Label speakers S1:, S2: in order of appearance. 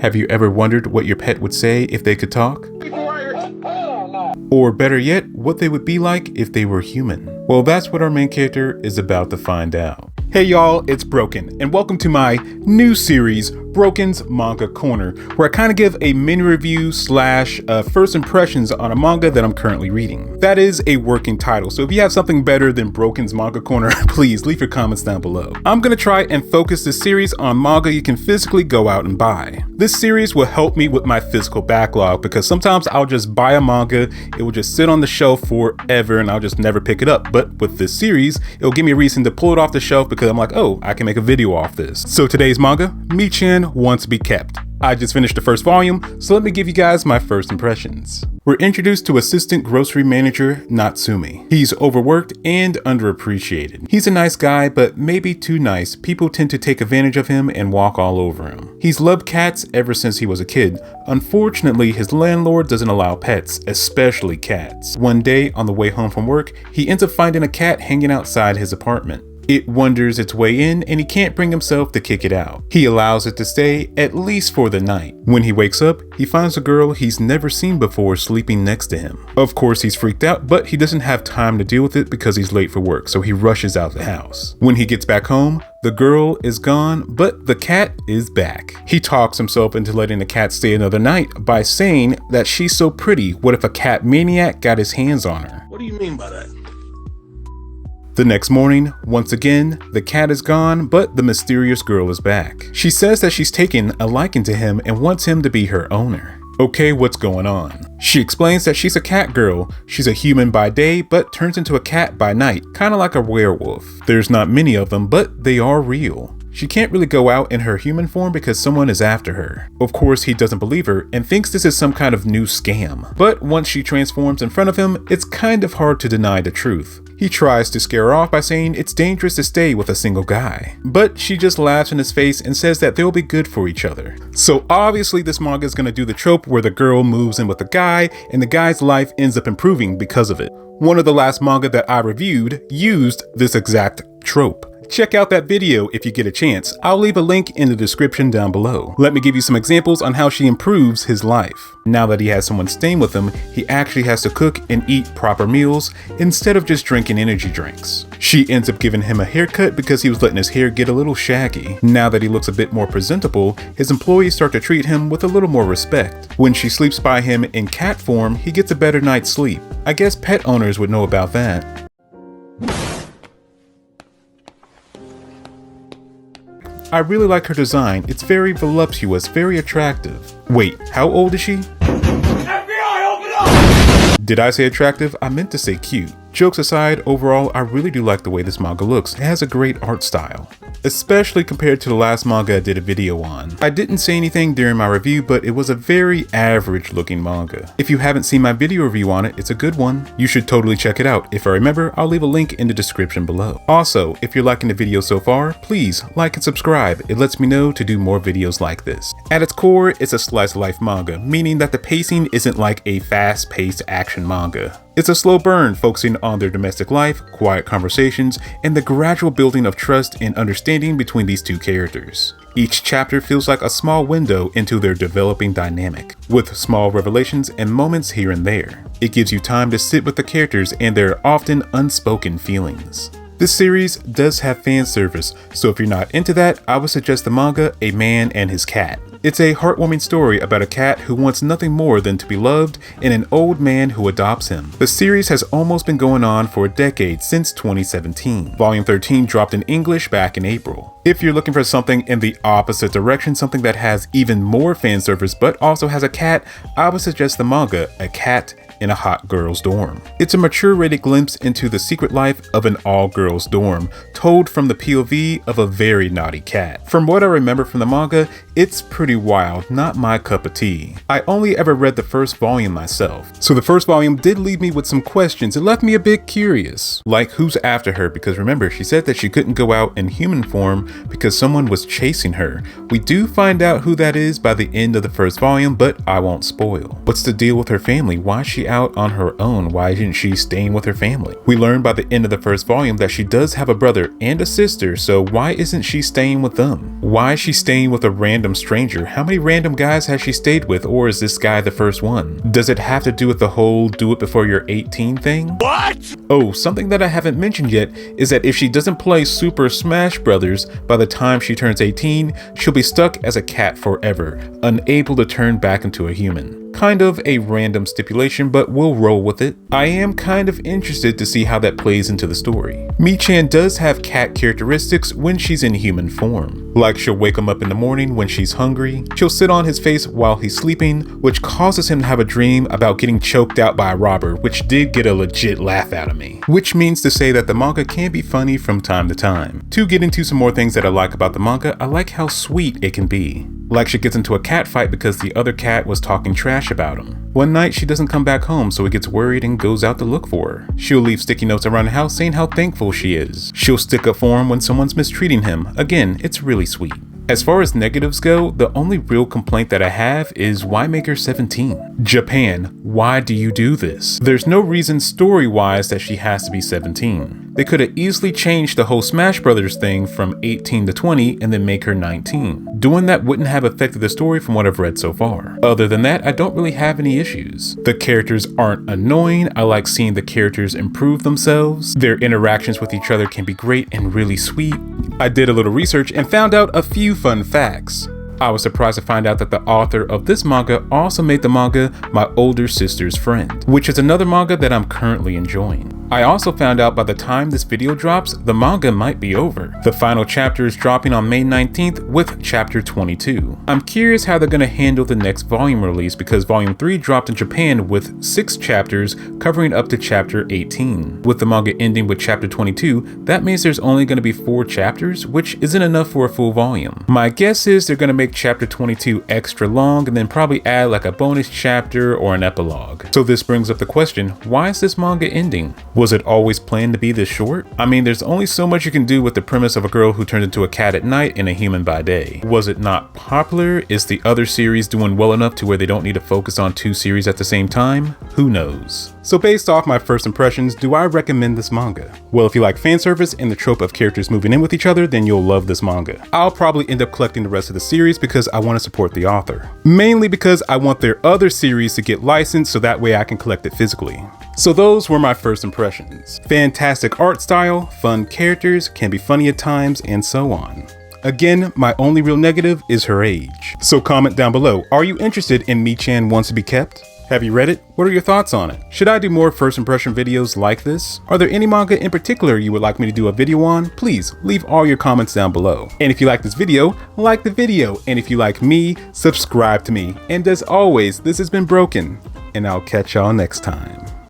S1: Have you ever wondered what your pet would say if they could talk? Or better yet, what they would be like if they were human? Well, that's what our main character is about to find out. Hey y'all, it's Broken, and welcome to my new series, Broken's Manga Corner, where I kind of give a mini review slash first impressions on a manga that I'm currently reading. That is a working title, so if you have something better than Broken's Manga Corner, please leave your comments down below. I'm gonna try and focus this series on manga you can physically go out and buy. This series will help me with my physical backlog because sometimes I'll just buy a manga, it will just sit on the shelf forever and I'll just never pick it up. But with this series, it'll give me a reason to pull it off the shelf because I'm like, oh, I can make a video off this. So today's manga, Mii-chan Wants to Be Kept. I just finished the first volume, so let me give you guys my first impressions. We're introduced to assistant grocery manager Natsumi. He's overworked and underappreciated. He's a nice guy, but maybe too nice. People tend to take advantage of him and walk all over him. He's loved cats ever since he was a kid. Unfortunately, his landlord doesn't allow pets, especially cats. One day, on the way home from work, he ends up finding a cat hanging outside his apartment. It wanders its way in and he can't bring himself to kick it out. He allows it to stay at least for the night. When he wakes up, he finds a girl he's never seen before sleeping next to him. Of course, he's freaked out, but he doesn't have time to deal with it because he's late for work, so he rushes out the house. When he gets back home, the girl is gone, but the cat is back. He talks himself into letting the cat stay another night by saying that she's so pretty, what if a cat maniac got his hands on her?
S2: What do you mean by that?
S1: The next morning, once again, the cat is gone, but the mysterious girl is back. She says that she's taken a liking to him and wants him to be her owner. Okay, what's going on? She explains that she's a cat girl. She's a human by day, but turns into a cat by night, kind of like a werewolf. There's not many of them, but they are real. She can't really go out in her human form because someone is after her. Of course, he doesn't believe her and thinks this is some kind of new scam. But once she transforms in front of him, it's kind of hard to deny the truth. He tries to scare her off by saying it's dangerous to stay with a single guy. But she just laughs in his face and says that they'll be good for each other. So obviously this manga is going to do the trope where the girl moves in with the guy and the guy's life ends up improving because of it. One of the last manga that I reviewed used this exact trope. Check out that video if you get a chance. I'll leave a link in the description down below. Let me give you some examples on how she improves his life. Now that he has someone staying with him, he actually has to cook and eat proper meals instead of just drinking energy drinks. She ends up giving him a haircut because he was letting his hair get a little shaggy. Now that he looks a bit more presentable, his employees start to treat him with a little more respect. When she sleeps by him in cat form, he gets a better night's sleep. I guess pet owners would know about that. I really like her design. It's very voluptuous, very attractive. Wait, how old is she? FBI, open up! Did I say attractive? I meant to say cute. Jokes aside, overall, I really do like the way this manga looks. It has a great art style, especially compared to the last manga I did a video on. I didn't say anything during my review, but it was a very average looking manga. If you haven't seen my video review on it, it's a good one. You should totally check it out. If I remember, I'll leave a link in the description below. Also, if you're liking the video so far, please like and subscribe. It lets me know to do more videos like this. At its core, it's a slice of life manga, meaning that the pacing isn't like a fast-paced action manga. It's a slow burn focusing on their domestic life, quiet conversations, and the gradual building of trust and understanding between these two characters. Each chapter feels like a small window into their developing dynamic, with small revelations and moments here and there. It gives you time to sit with the characters and their often unspoken feelings. This series does have fan service, so if you're not into that, I would suggest the manga A Man and His Cat. It's a heartwarming story about a cat who wants nothing more than to be loved and an old man who adopts him. The series has almost been going on for a decade, since 2017. Volume 13 dropped in English back in April. If you're looking for something in the opposite direction, something that has even more fan service but also has a cat, I would suggest the manga A Cat in a Hot Girls Dorm. It's a mature rated glimpse into the secret life of an all-girls dorm, told from the POV of a very naughty cat. From what I remember from the manga, it's pretty wild, not my cup of tea. I only ever read the first volume myself, so the first volume did leave me with some questions. It left me a bit curious, like who's after her, because remember, she said that she couldn't go out in human form because someone was chasing her. We do find out who that is by the end of the first volume, but I won't spoil. What's the deal with her family? Why is she out on her own. Why isn't she staying with her family? We learn by the end of the first volume that she does have a brother and a sister, so why isn't she staying with them? Why is she staying with a random stranger? How many random guys has she stayed with, or is this guy the first one? Does it have to do with the whole do it before you're 18 thing? What? Oh, something that I haven't mentioned yet is that if she doesn't play Super Smash Brothers by the time she turns 18, she'll be stuck as a cat forever, unable to turn back into a human. Kind of a random stipulation, but we'll roll with it. I am kind of interested to see how that plays into the story. Mii-chan does have cat characteristics when she's in human form. Like she'll wake him up in the morning when she's hungry, she'll sit on his face while he's sleeping, which causes him to have a dream about getting choked out by a robber, which did get a legit laugh out of me. Which means to say that the manga can be funny from time to time. To get into some more things that I like about the manga, I like how sweet it can be. Like she gets into a cat fight because the other cat was talking trash about him. One night she doesn't come back home, so he gets worried and goes out to look for her. She'll leave sticky notes around the house saying how thankful she is. She'll stick up for him when someone's mistreating him. Again, it's really sweet. As far as negatives go, the only real complaint that I have is why make her 17? Japan, why do you do this? There's no reason story-wise that she has to be 17. They could have easily changed the whole Smash Brothers thing from 18 to 20 and then make her 19. Doing that wouldn't have affected the story from what I've read so far. Other than that, I don't really have any issues. The characters aren't annoying. I like seeing the characters improve themselves. Their interactions with each other can be great and really sweet. I did a little research and found out a few fun facts. I was surprised to find out that the author of this manga also made the manga My Older Sister's Friend, which is another manga that I'm currently enjoying. I also found out by the time this video drops, the manga might be over. The final chapter is dropping on May 19th with chapter 22. I'm curious how they're going to handle the next volume release because volume 3 dropped in Japan with 6 chapters covering up to chapter 18. With the manga ending with chapter 22, that means there's only going to be 4 chapters, which isn't enough for a full volume. My guess is they're going to make chapter 22 extra long and then probably add like a bonus chapter or an epilogue. So this brings up the question, why is this manga ending? Was it always planned to be this short? I mean, there's only so much you can do with the premise of a girl who turns into a cat at night and a human by day. Was it not popular? Is the other series doing well enough to where they don't need to focus on 2 series at the same time? Who knows? So based off my first impressions, do I recommend this manga? Well, if you like fan service and the trope of characters moving in with each other, then you'll love this manga. I'll probably end up collecting the rest of the series because I want to support the author. Mainly because I want their other series to get licensed so that way I can collect it physically. So those were my first impressions. Fantastic art style, fun characters, can be funny at times, and so on. Again, my only real negative is her age. So comment down below, are you interested in Mii-chan Wants to Be Kept? Have you read it? What are your thoughts on it? Should I do more first impression videos like this? Are there any manga in particular you would like me to do a video on? Please leave all your comments down below. And if you like this video, like the video. And if you like me, subscribe to me. And as always, this has been Broken, and I'll catch y'all next time.